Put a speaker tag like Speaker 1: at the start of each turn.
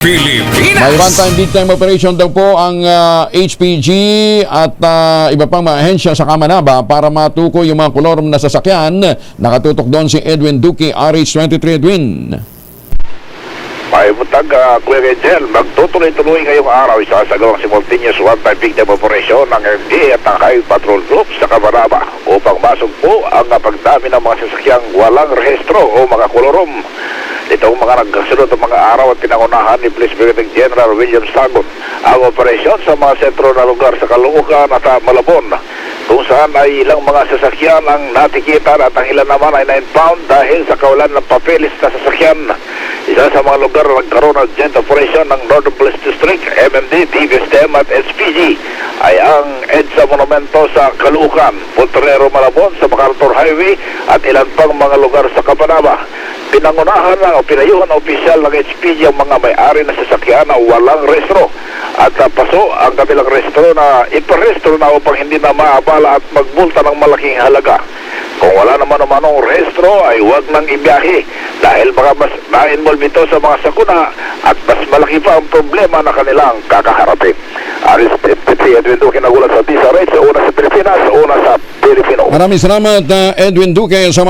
Speaker 1: Pilipinas.
Speaker 2: May one-time big time operation daw po ang HPG at iba pang mga ahensya sa Kamanaba para matukoy yung mga kolorong na sasakyan. Nakatutok doon si Edwin Duque, RH23 Edwin.
Speaker 3: May butag, Kuya Angel, magtutuloy-tuloy ngayong araw isasagawang simultaneous one-time big time operation ng MD at ang Highway Patrol Group sa Kamanaba upang masugpo ang pagdami ng mga sasakyang walang rehistro o mga kolorom. Itong mga nagkasunod ng mga araw at pinangunahan ni Police Brigadier General William Sagot ang operasyon sa mga sentro na lugar sa Caloocan at Malabon, kung saan ay ilang mga sasakyan ang natikitan at ang ilan naman ay na-impound dahil sa kawalan ng papeles na sasakyan. Isa sa mga lugar na nagkaroon ng joint operation ng Northern Police District, MMD, DVSTM at SPG ay ang EDSA Monumento sa Caloocan, Potrero, Malabon sa MacArthur Highway at ilan pang mga lugar sa Kapanaba. Pinangunahan o pinayuhan na opisyal ng HPG ang mga may-ari na sasakyan na walang rehistro at paso ang kabilang rehistro na iparehistro na upang hindi na maabala at magmulta ng malaking halaga. Kung wala naman ang rehistro ay huwag nang ibiyahe dahil baka mas na-involve ito sa mga sakuna at mas malaki pa ang problema na kanilang kakaharapin. Aris Edwin Duque nagulat sa DSRH, una sa Pilipinas, una sa Pilipino.
Speaker 2: Maraming salamat Edwin Duque sa